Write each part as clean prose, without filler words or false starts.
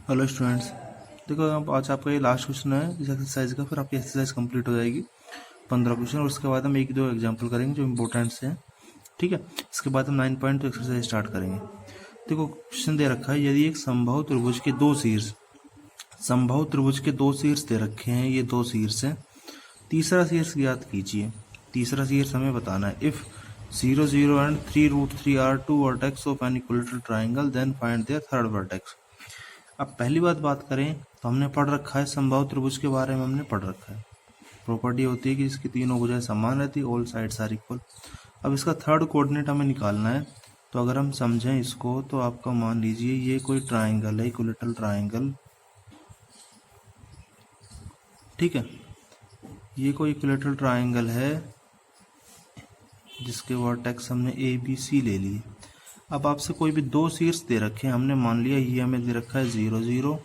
Hello students, देखो अब आज आपका ये लास्ट क्वेश्चन है इस एक्सरसाइज का। फिर आपकी एक्सरसाइज कंप्लीट हो जाएगी 15 क्वेश्चन, और उसके बाद हम एक दो एग्जांपल करेंगे जो इंपॉर्टेंट से हैं। ठीक है, इसके बाद हम 9.2 एक्सरसाइज स्टार्ट करेंगे। देखो क्वेश्चन दे रखा है, यदि एक समबाहु त्रिभुज के दो शीर्ष दे रखे हैं, ये दो शीर्ष हैं, तीसरा शीर्ष ज्ञात कीजिए। तीसरा शीर्ष हमें बताना है। If 0 0 and 3√3 are two vertex of an equilateral triangle, then find their third vertex. अब पहली बात करें तो हमने पढ़ रखा है समबाहु त्रिभुज के बारे में। हमने पढ़ रखा है प्रॉपर्टी होती है कि इसकी तीनों भुजाएं समान रहती है, ऑल साइड्स आर इक्वल। अब इसका थर्ड कोऑर्डिनेट हमें निकालना है। तो अगर हम समझें इसको तो आपका मान लीजिए ये कोई ट्राइंगल है, इक्विलेटरल ट्राइंगल। ठीक है, ये कोई इक्विलेटरल ट्राइंगल है जिसके वर्टेक्स हमने ए बी सी ले लिए। अब आपसे कोई भी दो शीर्ष दे रखे हैं, हमने मान लिया ये हमें दे रखा है 0 0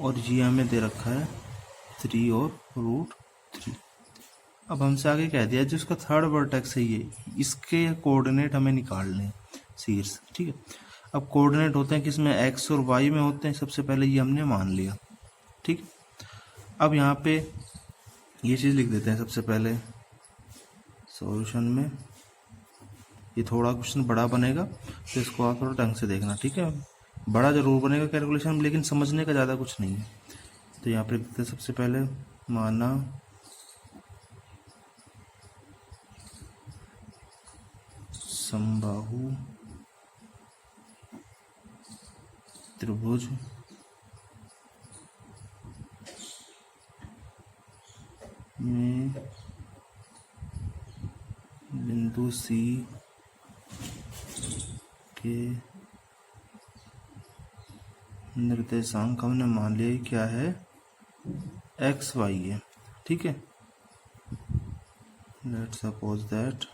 और ये हमें दे रखा है 3 और √3। अब हमसे आगे कह दिया जिसका थर्ड वर्टेक्स है ये, इसके कोऑर्डिनेट हमें निकालने हैं शीर्ष। ठीक है, अब कोऑर्डिनेट होते हैं किसमें, एक्स और वाई में होते हैं। सबसे पहले ये हमने मान लिया। ठीक, अब यहाँ पे ये चीज़ लिख देते हैं सबसे पहले सॉल्यूशन में। ये थोड़ा क्वेश्चन बड़ा बनेगा तो इसको आप थोड़ा ढंग से देखना। ठीक है, बड़ा जरूर बनेगा कैलकुलेशन में, लेकिन समझने का ज़्यादा कुछ नहीं है। तो यहाँ पे लिख देते हैं सबसे पहले, माना समबाहु त्रिभुज में बिंदु सी के निर्देशांक हमने मान लिया क्या है, एक्स वाई है। ठीक है, let's suppose that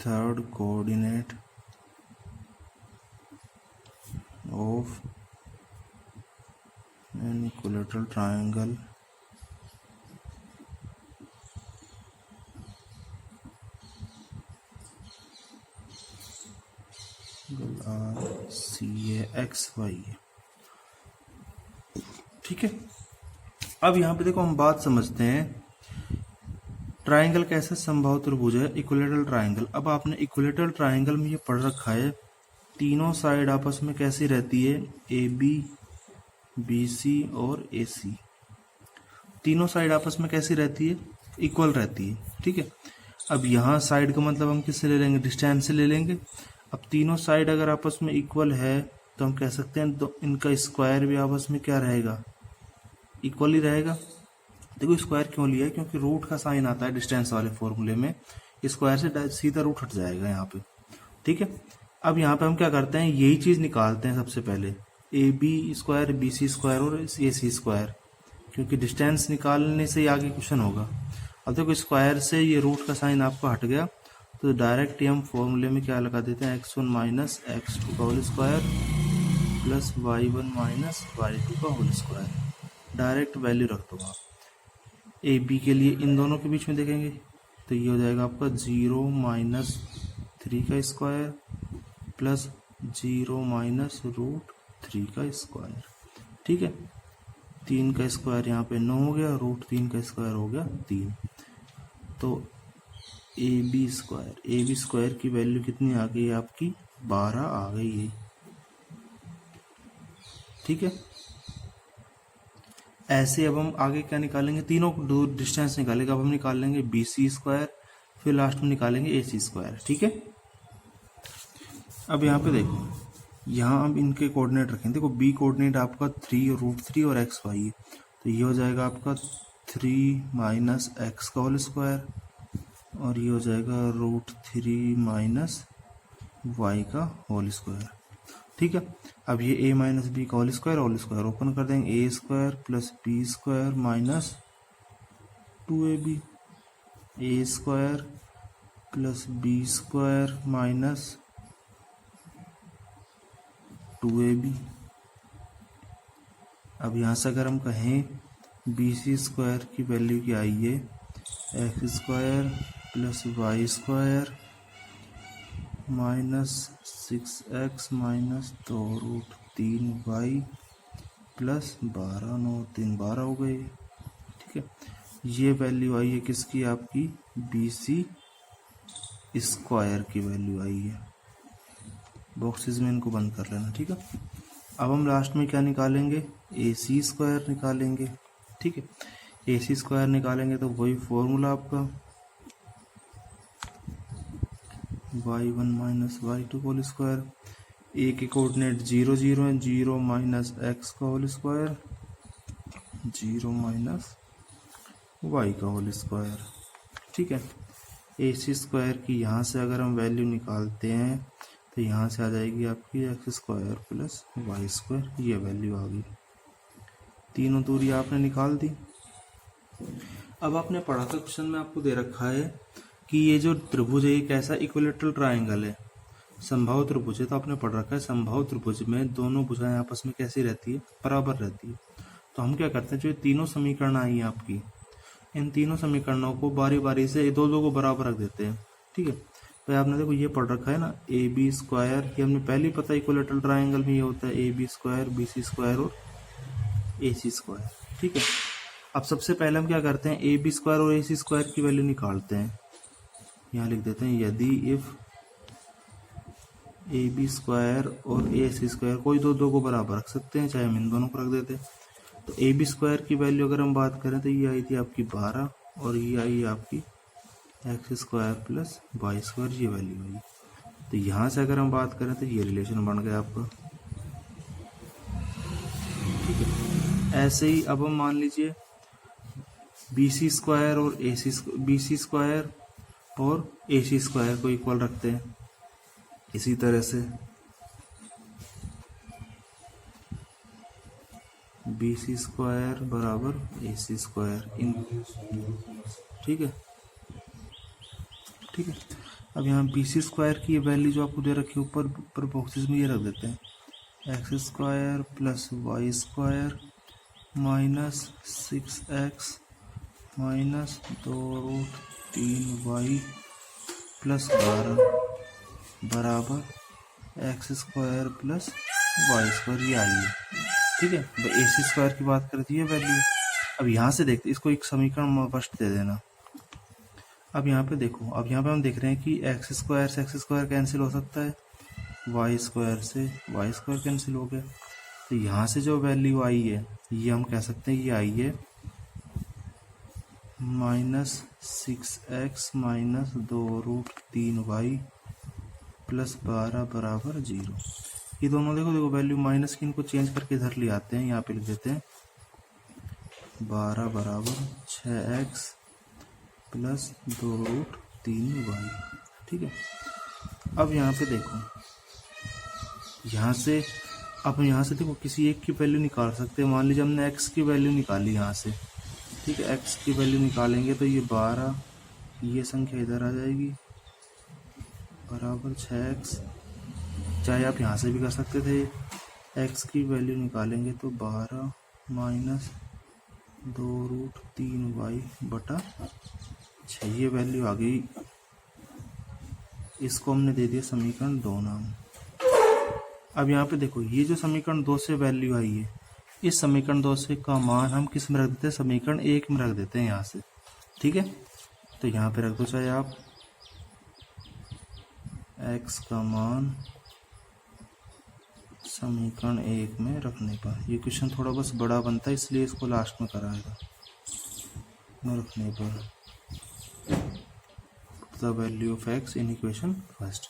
third coordinate of an equilateral triangle C a x y. ठीक है, अब यहाँ पे देखो हम बात समझते हैं। ट्राइंगल कैसा समबाहु त्रिभुज है, इक्विलेटरल ट्राइंगल। अब आपने इक्विलेटरल ट्राइंगल में ये पढ़ रखा है, तीनों साइड आपस में कैसी रहती है, ए बी, बी सी और ए सी। तीनों साइड आपस में कैसी रहती है, इक्वल रहती है। ठीक है, अब यहाँ साइड का मतलब हम किससे ले लेंगे, डिस्टेंस से ले लेंगे। अब तीनों साइड अगर आपस में इक्वल है तो हम कह सकते हैं तो इनका स्क्वायर भी आपस में क्या रहेगा, इक्वल ही रहेगा। देखो स्क्वायर क्यों लिया है, क्योंकि रूट का साइन आता है डिस्टेंस वाले फॉर्मूले में, स्क्वायर से सीधा रूट हट जाएगा यहाँ पे। ठीक है, अब यहाँ पे हम क्या करते हैं, यही चीज निकालते हैं सबसे पहले, A B square, B C square और ए सी स्क्वायर, क्योंकि डिस्टेंस निकालने से ही आगे क्वेश्चन होगा। अब देखो स्क्वायर से ये रूट का साइन आपको हट गया, तो डायरेक्ट हम फॉर्मूले में क्या लगा देते हैं, x1 माइनस x2 का whole square plus y1 minus y2 का होल स्क्वायर। डायरेक्ट वैल्यू रख दो आप। ए बी के लिए इन दोनों के बीच में देखेंगे तो ये हो जाएगा आपका 0 माइनस 3 का स्क्वायर प्लस 0 माइनस √3 का स्क्वायर। ठीक है, 3 का स्क्वायर यहाँ पे 9 हो गया, √3 का स्क्वायर हो गया 3। तो ए बी स्क्वायर की वैल्यू कितनी आ गई आपकी, 12 आ गई है। ठीक है, ऐसे अब हम आगे क्या निकालेंगे, तीनों दूर डिस्टेंस निकालेंगे। अब हम निकाल लेंगे बी सी स्क्वायर, फिर लास्ट में निकालेंगे ए सी स्क्वायर। ठीक है, अब यहाँ पे देखो, यहाँ हम इनके कोऑर्डिनेट रखेंगे। देखो बी कोऑर्डिनेट आपका 3 √3 और एक्स वाई है, तो ये हो जाएगा आपका 3 माइनस एक्स का होल स्क्वायर और ये हो जाएगा √3 माइनस वाई का होल स्क्वायर। ठीक है, अब ये a माइनस बी का होल स्क्वायर ओपन कर देंगे, A square plus B square minus 2ab, A square plus B square minus 2ab। अब यहाँ से अगर हम कहें बी सी स्क्वायर की वैल्यू क्या आई है, X square plus Y square -6x minus 2√3y plus 12, 9 3 12 हो गई। ठीक है, ये वैल्यू आई है किसकी, आपकी BC स्क्वायर की वैल्यू आई है। बॉक्सेस में इनको बंद कर लेना। ठीक है, अब हम लास्ट में क्या निकालेंगे, AC स्क्वायर निकालेंगे। ठीक है, AC स्क्वायर निकालेंगे तो वही फॉर्मूला आपका y1 minus y2 whole square. ए के कोऑर्डिनेट 0 0 है, 0 माइनस x का होल स्क्वायर, 0 माइनस y का होल स्क्वायर। ठीक है, AC स्क्वायर की यहाँ से अगर हम वैल्यू निकालते हैं तो यहाँ से आ जाएगी आपकी x square plus Y square, ये वैल्यू आ गई। तीनों दूरी आपने निकाल दी। अब आपने पढ़ा था क्वेश्चन में आपको दे रखा है कि ये जो त्रिभुज है ये कैसा इक्विलेटरल ट्राइंगल है, समबाहु त्रिभुज है। तो आपने पढ़ रखा है समबाहु त्रिभुज में दोनों भुजाएं आपस में कैसी रहती है, बराबर रहती है। तो हम क्या करते हैं, जो तीनों समीकरण आई है आपकी, इन तीनों समीकरणों को बारी बारी से दो दो को बराबर रख देते हैं। ठीक है, तो आपने देखो ये पढ़ रखा है ना, AB स्क्वायर, ये हमने पहले ही पता है इक्विलेटरल ट्राइंगल में ये होता है AB स्क्वायर, BC स्क्वायर और AC स्क्वायर। ठीक है, अब सबसे पहले हम क्या करते हैं, AB स्क्वायर और AC स्क्वायर की वैल्यू निकालते हैं। यहाँ लिख देते हैं यदि इफ AB स्क्वायर और AC स्क्वायर, कोई दो को बराबर रख सकते हैं, चाहे हम इन दोनों को रख देते हैं। तो AB स्क्वायर की वैल्यू अगर हम बात करें तो ये आई थी आपकी 12 और ये आई आपकी x square plus Y square, ये वैल्यू आई। तो यहाँ से अगर हम बात करें तो ये रिलेशन बन गया आपका। ठीक है, ऐसे ही अब हम मान लीजिए BC स्क्वायर और BC स्क्वायर और AC स्क्वायर को इक्वल रखते हैं। इसी तरह से BC स्क्वायर बराबर AC स्क्वायर इन, ठीक है। ठीक है, अब यहाँ BC स्क्वायर की वैल्यू जो आपको दे रखी है ऊपर बॉक्सेस में ये रख देते हैं, x square plus Y square minus 6x minus 2√3y plus 12 बराबर x square plus Y square, ये आई है। ठीक है, AC स्क्वायर की बात करती है वैल्यू। अब यहाँ से देखते, इसको एक समीकरण फर्स्ट दे देना। अब यहाँ पे देखो, अब यहाँ पे हम देख रहे हैं कि x स्क्वायर से x स्क्वायर कैंसिल हो सकता है, y स्क्वायर से y स्क्वायर कैंसिल हो गया। तो यहाँ से जो वैल्यू आई है ये हम कह सकते हैं ये आई है -6x माइनस 2√3y प्लस 12 बराबर 0। ये दोनों देखो वैल्यू माइनस की, इनको चेंज करके इधर ले आते हैं, यहाँ पे लिख देते हैं 12 बराबर 6x प्लस 2√3y। ठीक है, अब यहाँ पे देखो, यहाँ से देखो किसी एक की वैल्यू निकाल सकते हैं। मान लीजिए हमने x की वैल्यू निकाली यहाँ से। ठीक है, x की वैल्यू निकालेंगे तो ये 12, ये संख्या इधर आ जाएगी बराबर 6x। चाहे आप यहाँ से भी कर सकते थे, x की वैल्यू निकालेंगे तो 12 माइनस 2√3y बटा 6, ये वैल्यू आ गई। इसको हमने दे दिया समीकरण 2 नाम। अब यहाँ पे देखो, ये जो समीकरण 2 से वैल्यू आई है, इस समीकरण 2 से का मान हम किस में रख देते हैं, समीकरण 1 में रख देते हैं यहाँ से। ठीक है, तो यहाँ पे रख दो, चाहे आप x का मान समीकरण 1 में रखने पर, ये क्वेश्चन थोड़ा बस बड़ा बनता है इसलिए इसको लास्ट में कराएगा, में रखने पर the value of x in equation first.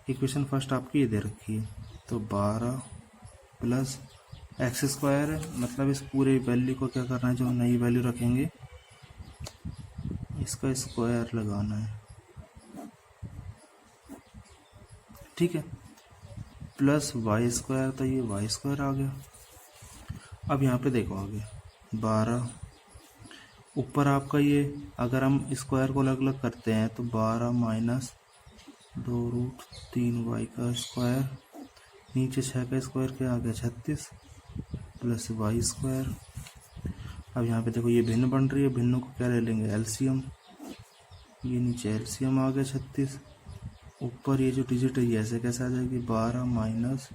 Equation first आपकी ये दे रखी है, तो 12 प्लस x स्क्वायर है, मतलब इस पूरे वैल्यू को क्या करना है, जो नई वैल्यू रखेंगे इसका स्क्वायर लगाना है। ठीक है, प्लस वाई स्क्वायर, तो ये वाई स्क्वायर आ गया। अब यहाँ पे देखो आगे 12 ऊपर आपका ये, अगर हम स्क्वायर को अलग अलग करते हैं तो 12 माइनस 2√3y का स्क्वायर, नीचे 6 का स्क्वायर क्या आ गया 36 प्लस वाई स्क्वायर। अब यहाँ पे देखो ये भिन्न बन रही है, भिन्नों को क्या ले लेंगे एलसीएम, ये नीचे एलसीएम आ गया 36 ऊपर ये जो डिजिट है ये ऐसे कैसे आ जाएगी, 12 माइनस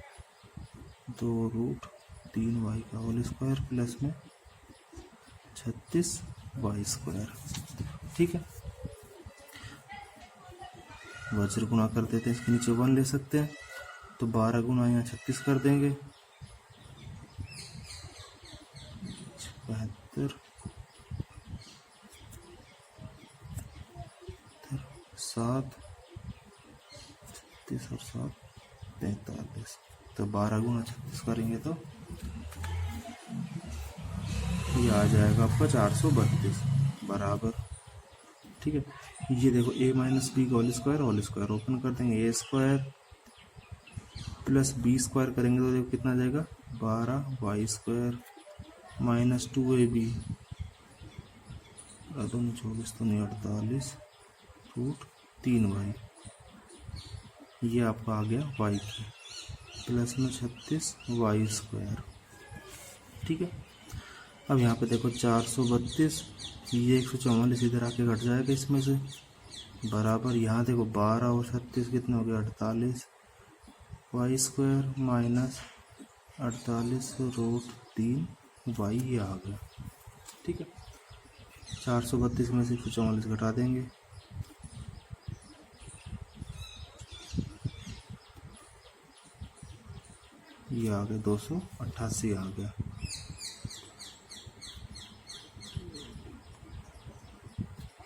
2√3y का होल स्क्वायर प्लस में 36y स्क्वायर। ठीक है, वज्र गुणा कर देते हैं, इसके नीचे 1 ले सकते हैं, तो 12 गुना यहाँ 36 कर देंगे, 72 7 36 और 7 45, तो 12 गुना 36 करेंगे तो ये आ जाएगा आपका 432 बराबर। ठीक है, ये देखो a माइनस बी का होल स्क्वायर ओपन कर देंगे, A square plus B square करेंगे तो देखो कितना आ जाएगा, 12y स्क्वायर माइनस 2ab, 24 तो नहीं 48√3y, ये आपका आ गया y की, प्लस में 36y स्क्वायर। ठीक है, अब यहाँ पे देखो 432, ये 144 इधर आके घट जाएगा इसमें से, बराबर यहाँ देखो 12 और 36 कितने हो गए, 48y स्क्वायर माइनस 48√3y, ये आ गया। ठीक है, 432 में से 144 घटा देंगे, ये आ गया 288 आ गया।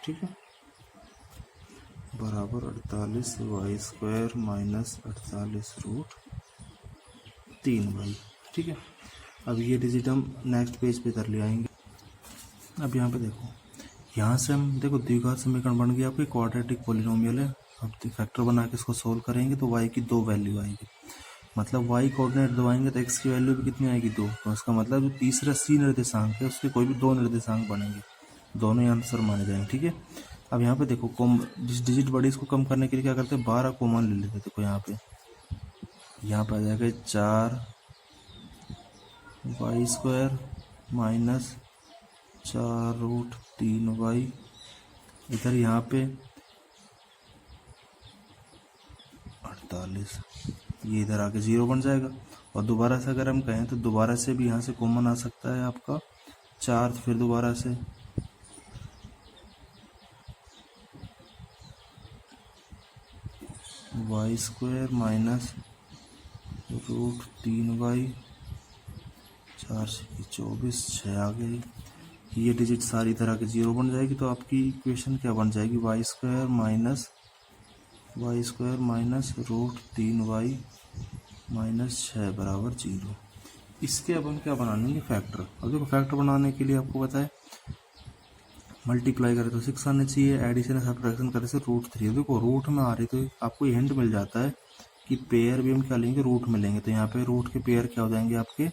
ठीक है, बराबर 48y स्क्वायर माइनस 48√3y। ठीक है, अब ये डिजिट हम नेक्स्ट पेज पे कर ले आएंगे। अब यहाँ पे देखो, यहाँ से हम देखो द्विघात समीकरण बन गया, आपकी क्वाड्रेटिक पॉलिनोमियल है। अब फैक्टर बना के इसको सोल्व करेंगे तो y की 2 वैल्यू आएगी, मतलब y कोऑर्डिनेट 2 आएंगे तो x की वैल्यू भी कितनी आएगी, 2। तो इसका मतलब जो तीसरा c निर्देशांक है उसके कोई भी 2 निर्देशांक बनेंगे, दोनों ही आंसर माने जाएंगे। ठीक है, अब यहाँ पे देखो जिस डिजिट बड़ी इसको कम करने के लिए क्या करते हैं, 12 कॉमन ले लेते हैं। देखो यहाँ पे आ जाएगा 4y स्क्वायर माइनस 4√3y, इधर यहाँ पे 48, ये इधर आके 0 बन जाएगा। और दोबारा से अगर हम कहें तो दोबारा से भी यहाँ से कॉमन आ सकता है आपका 4, तो फिर दोबारा से y स्क्वायर माइनस √3y, 4 से 24, 6 आ गई। ये डिजिट सारी तरह के 0 बन जाएगी, तो आपकी इक्वेशन क्या बन जाएगी, y square minus √3y minus 6 बराबर 0। इसके अब हम क्या बना लेंगे, फैक्टर। अब देखो फैक्टर बनाने के लिए आपको पता है मल्टीप्लाई करें तो 6 आने चाहिए, एडिशन सब्ट्रैक्शन करें से √3। देखो रूट में आ रही तो आपको हिंट मिल जाता है कि पेयर भी हम क्या लेंगे, रूट में लेंगे। तो यहाँ पे रूट के पेयर क्या हो जाएंगे आपके,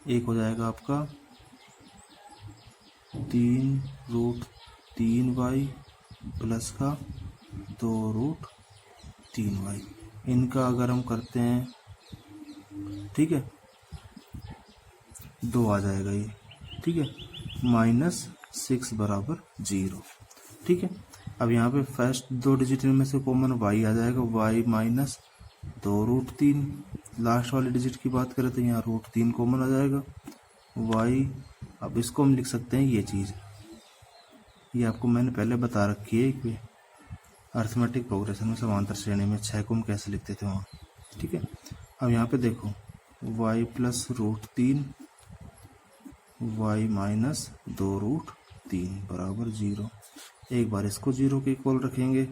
एक हो जाएगा आपका 3√3y प्लस का 2√3y, इनका अगर हम करते हैं, ठीक है, 2 आ जाएगा ये। ठीक है, -6 बराबर 0। ठीक है, अब यहाँ पे फर्स्ट 2 डिजिट में से कॉमन y आ जाएगा, y माइनस 2√3। लास्ट वाले डिजिट की बात करें तो यहाँ √3 कॉमन आ जाएगा, y। अब इसको हम लिख सकते हैं ये चीज़, ये आपको मैंने पहले बता रखी है कि अर्थमेटिक प्रोग्रेशन में समांतर श्रेणी में 6 को हम कैसे लिखते थे वहाँ। ठीक है, अब यहाँ पे देखो y प्लस √3 y माइनस 2√3 बराबर 0। एक बार इसको 0 के इक्वल रखेंगे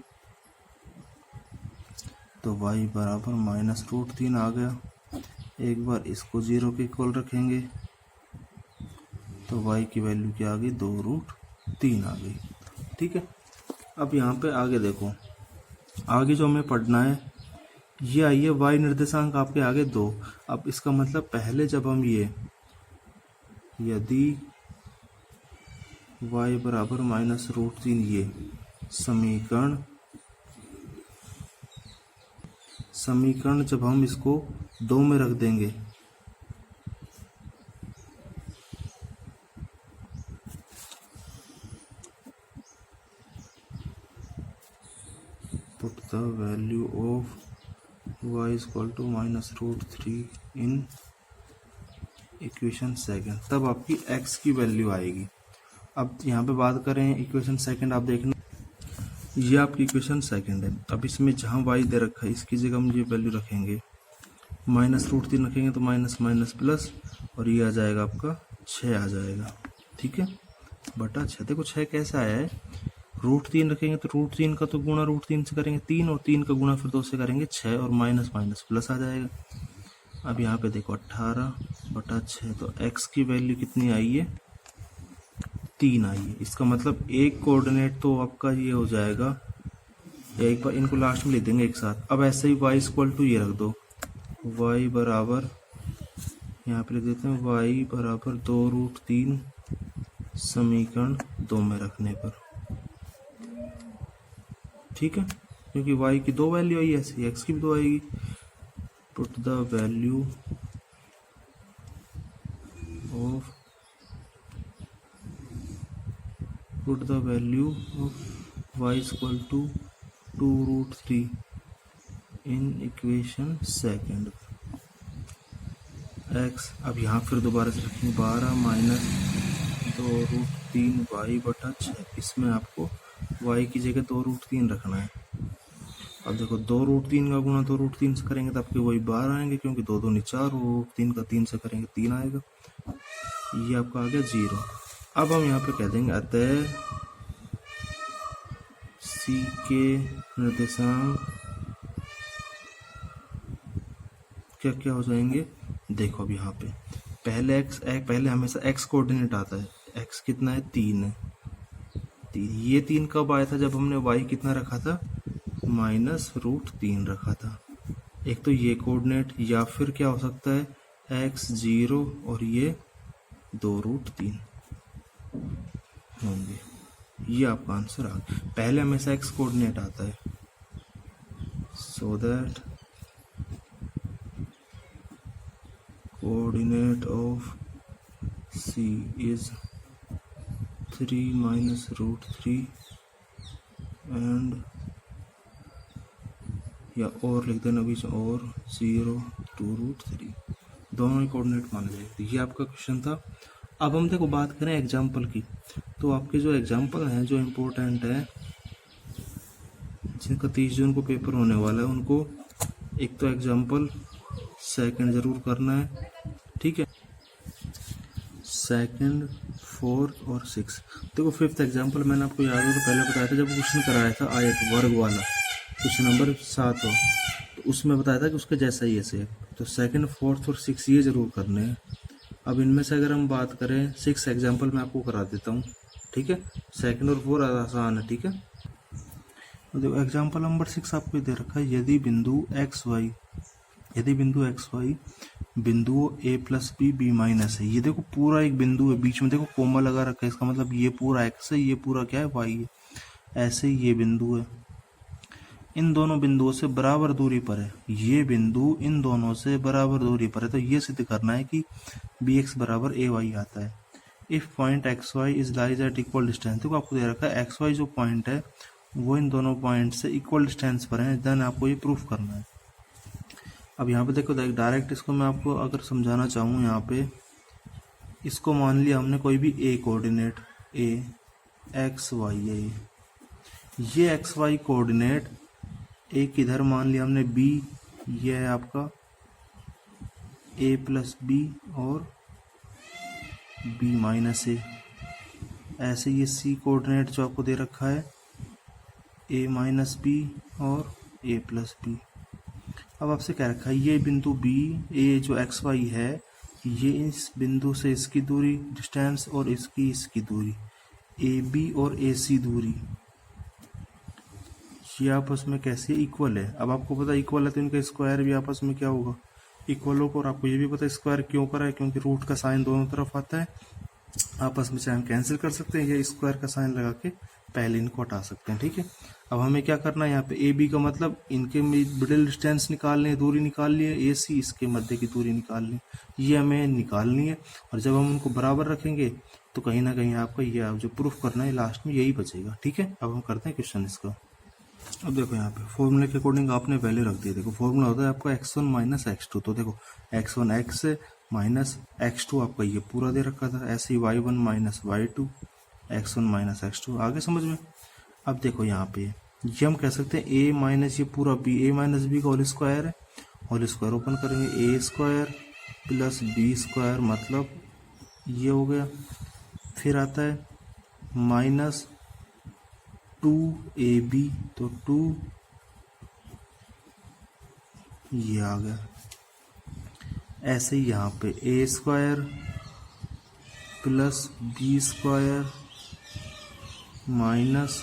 तो y बराबर माइनस √3 आ गया। एक बार इसको 0 के इक्वल रखेंगे तो y की वैल्यू क्या आ गई, 2√3 आ गई। ठीक है, अब यहाँ पे आगे देखो, आगे जो हमें पढ़ना है ये आइए y निर्देशांक आपके आगे 2। अब इसका मतलब पहले जब हम ये, यदि y बराबर माइनस √3, ये समीकरण जब हम इसको 2 में रख देंगे तो the value of y equal to -√3 in equation second, तब आपकी x की वैल्यू आएगी। अब यहाँ पे बात करें इक्वेशन सेकंड, आप देखना ये आपकी इक्वेशन सेकंड है। अब इसमें जहाँ y दे रखा है इसकी जगह हम ये वैल्यू रखेंगे, -√3 रखेंगे तो माइनस माइनस प्लस, और ये आ जाएगा आपका 6 आ जाएगा, ठीक है, बटा 6। देखो 6 कैसे आया है, √3 रखेंगे तो √3 का तो गुणा √3 से करेंगे 3, और 3 का गुणा फिर 2 से करेंगे 6, और माइनस माइनस प्लस आ जाएगा। अब यहाँ पे देखो 18/6, तो x की वैल्यू कितनी आई है, 3 आई है। इसका मतलब एक कोऑर्डिनेट तो आपका ये हो जाएगा, या एक बार इनको लास्ट में लिख देंगे एक साथ। अब ऐसे ही y इक्वल टू ये रख दो, y बराबर यहाँ पे लिख देते हैं y बराबर 2√3 समीकरण 2 में रखने पर, ठीक है, क्योंकि y की 2 वैल्यू आई, ऐसे x की भी 2 आएगी। Put the value of y equal to 2√3 in equation second x। अब यहाँ फिर दोबारा से रखेंगे 12 माइनस 2√3y/6, इसमें आपको y की जगह 2√3 रखना है। अब देखो 2√3 का गुणा 2√3 से करेंगे तो आपके वही 12 आएंगे, क्योंकि 2 2 4, 3 का 3 से करेंगे 3 आएगा, ये आपका आ गया 0। अब हम यहाँ पे कह देंगे अतः C के निर्देशांक क्या क्या हो जाएंगे, देखो अब यहाँ पे पहले हमेशा x कोऑर्डिनेट आता है, x कितना है 3 है, ये 3 कब आया था, जब हमने y कितना रखा था, -√3 रखा था। एक तो ये कोऑर्डिनेट, या फिर क्या हो सकता है x 0 और ये 2√3 होंगे, ये आपका आंसर आ गया। पहले हमेशा x कोऑर्डिनेट आता है, so that coordinate of C is 3 -√3 and, या और लिख देना बीच, और 0 2√3, दोनों ही कोऑर्डिनेट माने जाएंगे। ये आपका क्वेश्चन था। अब हम देखो बात करें एग्जाम्पल की, तो आपके जो एग्जाम्पल हैं जो इम्पोर्टेंट है, जिनका 30 जून को पेपर होने वाला है, उनको एक तो एग्जाम्पल सेकंड जरूर करना है, ठीक है, सेकंड, फोर्थ और 6। देखो 5th एग्जाम्पल मैंने आपको याद हो तो पहले बताया था, जब क्वेश्चन कराया था आयत वर्ग वाला, क्वेश्चन नंबर 7 हो, तो उसमें बताया था कि उसके जैसा ही ऐसे है। तो सेकंड, फोर्थ और 6 ये जरूर करने हैं। अब इनमें से अगर हम बात करें 6 एग्जाम्पल मैं आपको करा देता हूँ, ठीक है, सेकंड और 4 आसान है, ठीक है। तो देखो एग्जाम्पल नंबर 6 आपको दे रखा है, यदि बिंदु एक्स वाई बिंदुओं a प्लस b माइनस है। ये देखो पूरा एक बिंदु है, बीच में देखो कोमा लगा रखा है, इसका मतलब ये पूरा x है, ये पूरा क्या है y है, ऐसे ही ये बिंदु है, इन दोनों बिंदुओं से बराबर दूरी पर है, ये बिंदु इन दोनों से बराबर दूरी पर है। तो ये सिद्ध करना है कि bx बराबर ay आता है। If point xy is lies at equal distance, देखो आपको दे रखा है xy जो पॉइंट है वो इन दोनों पॉइंट से इक्वल डिस्टेंस पर है, देन आपको ये प्रूफ करना है। अब यहाँ पे देखो डायरेक्ट इसको मैं आपको अगर समझाना चाहूँ, यहाँ पे इसको मान लिया हमने कोई भी a coordinate, a x y है, ये एक्स वाई कोऑर्डिनेट एक इधर मान लिया हमने b, ये है आपका a प्लस बी और b माइनस a, ऐसे ये c कोऑर्डिनेट जो आपको दे रखा है a माइनस बी और a प्लस बी। अब आपसे कह रखा है ये बिंदु b, a जो एक्स वाई है, ये इस बिंदु से इसकी दूरी डिस्टेंस और इसकी दूरी ए बी और ए सी दूरी ये आपस में कैसे इक्वल है। अब आपको पता इक्वल है तो इनका स्क्वायर भी आपस में क्या होगा, इक्वल होगा। और आपको ये भी पता स्क्वायर क्यों करा है, क्योंकि रूट का साइन दोनों तरफ आता है, आपस में चाहे हम कैंसिल कर सकते हैं या स्क्वायर का साइन लगा के पहले इनको हटा सकते हैं, ठीक है। अब हमें क्या करना है, यहाँ पे ए बी का मतलब इनके मिडिल डिस्टेंस निकालनी है, दूरी निकालनी है, ए सी इसके मध्य की दूरी निकालनी है, ये हमें निकालनी है। और जब हम उनको बराबर रखेंगे तो कहीं ना कहीं आपका ये जो प्रूफ करना है लास्ट में यही बचेगा, ठीक है। अब हम करते हैं क्वेश्चन इसका। अब देखो यहाँ पे फॉर्मूले के अकॉर्डिंग आपने वैल्यू रख दी। देखो फॉर्मूला होता है आपका x1 माइनस x2, तो देखो x1 x माइनस x2 आपका ये पूरा दे रखा था, ऐसे ही y1 minus y2, x1 minus x2। आगे समझ में। अब देखो यहाँ पे ये हम कह सकते हैं a माइनस ये पूरा b, a माइनस बी का होल स्क्वायर है, होल स्क्वायर ओपन करेंगे, a square plus B square मतलब ये हो गया। फिर आता है माइनस 2ab, तो 2 ये आ गया। ऐसे ही यहाँ पे a square plus B square minus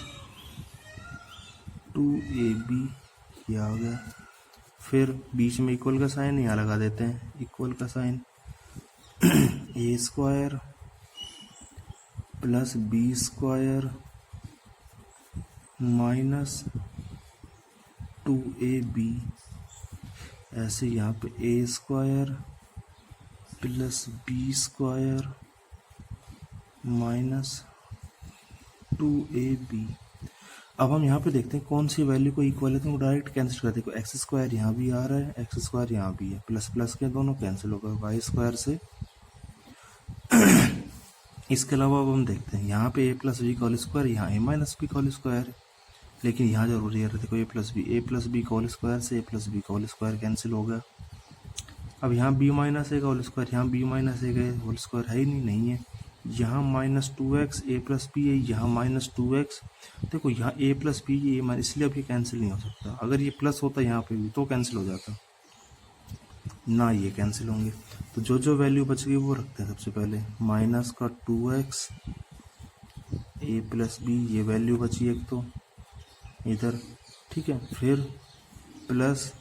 2ab ये आ गया। फिर बीच में इक्वल का साइन यहाँ लगा देते हैं, इक्वल का sign a square plus B square minus 2ab, ऐसे यहाँ पे a square plus B square minus 2ab। अब हम यहाँ पे देखते हैं कौन सी वैल्यू को इक्वल है, तो डायरेक्ट कैंसिल कर देखो, एक्स स्क्वायर यहाँ भी आ रहा है, एक्स स्क्वायर यहाँ भी है, प्लस प्लस के दोनों कैंसिल हो गए वाई स्क्वायर से। इसके अलावा अब हम देखते हैं यहाँ पे ए प्लस बी का होल स्क्वायर, यहाँ ए माइनस बी का होल स्क्वायर है, लेकिन यहाँ जरूरी है देखो ए प्लस बी का होल स्क्वायर से ए प्लस बी का होल स्क्वायर कैंसिल हो गया। अब यहाँ बी माइनस ए का होल स्क्वायर, यहाँ बी माइनस ए का होल स्क्वायर है ही नहीं है। यहाँ माइनस 2x ए प्लस बी है, यहाँ माइनस 2x, देखो यहाँ ए प्लस बी ए माइनस, इसलिए अब ये कैंसिल नहीं हो सकता। अगर ये प्लस होता यहाँ पे भी तो कैंसिल हो जाता ना, ये कैंसिल होंगे। तो जो जो वैल्यू बच गई वो रखते हैं सबसे पहले, माइनस का 2x ए प्लस बी, ये वैल्यू बची एक तो इधर, ठीक है। फिर प्लस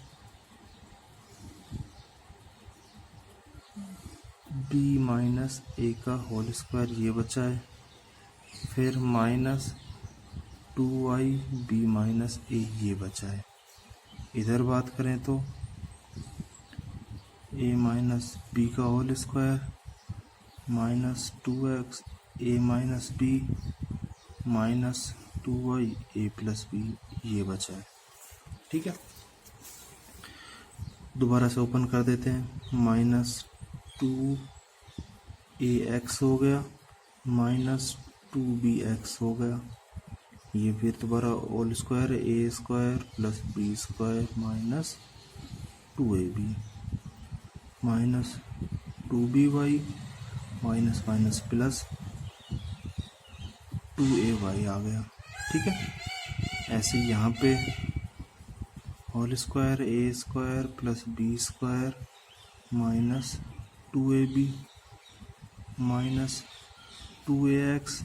बी माइनस ए का होल स्क्वायर ये बचा है, फिर माइनस 2y बी माइनस ए ये बचा है। इधर बात करें तो a माइनस बी का होल स्क्वायर माइनस 2x ए माइनस बी माइनस 2y ए प्लस बी ये बचा है, ठीक है। दोबारा से ओपन कर देते हैं, माइनस 2ax हो गया माइनस 2bx हो गया। ये फिर दोबारा होल स्क्वायर है, A square plus B square minus 2ab minus 2by minus minus plus 2ay आ गया, ठीक है। ऐसे यहाँ पे whole square A square plus B square minus 2ab minus 2ax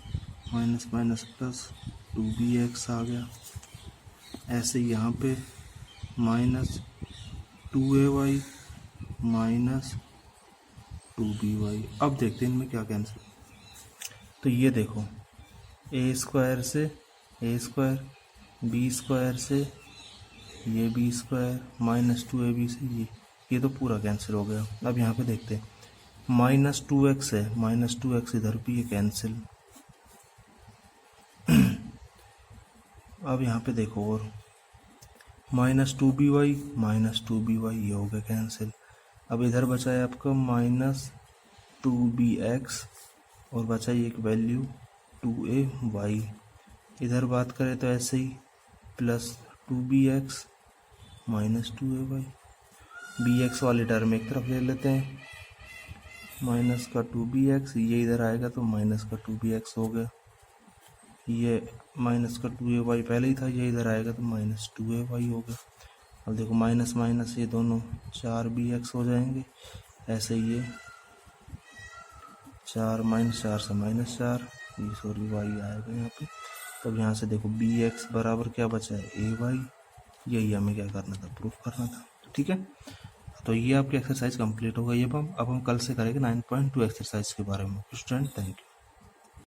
minus minus plus 2bx आ गया। ऐसे यहाँ पे माइनस 2ay माइनस 2by। अब देखते हैं इनमें क्या कैंसिल। तो ये देखो ए स्क्वायर से ए स्क्वायर, बी स्क्वायर से ये बी स्क्वायर माइनस 2ab से ये तो पूरा कैंसिल हो गया। अब यहाँ पे देखते हैं माइनस 2x है, माइनस 2x इधर भी ये कैंसिल। अब यहाँ पे देखो और माइनस 2by ये हो गया कैंसिल। अब इधर बचा है आपका माइनस 2bx और बचा है एक वैल्यू 2ay। इधर बात करें तो ऐसे ही plus 2bx minus 2ay, bx वाले टर्म एक तरफ ले लेते हैं, माइनस का 2bx, ये इधर आएगा तो माइनस का 2bx हो गया। ये माइनस का 2ay पहले ही था, ये इधर आएगा तो माइनस 2ay हो गया। अब देखो माइनस माइनस ये दोनों 4bx हो जाएंगे। ऐसे ये 4 माइनस 4 से माइनस 4, ये सॉरी y आएगा यहाँ पे। तब यहाँ से देखो bx बराबर क्या बचा है ay, यही हमें क्या करना था, प्रूफ करना था, ठीक है। तो ये आपकी एक्सरसाइज कंप्लीट हो गई। अब हम कल से करेंगे 9.2 एक्सरसाइज के बारे में। Student thank you.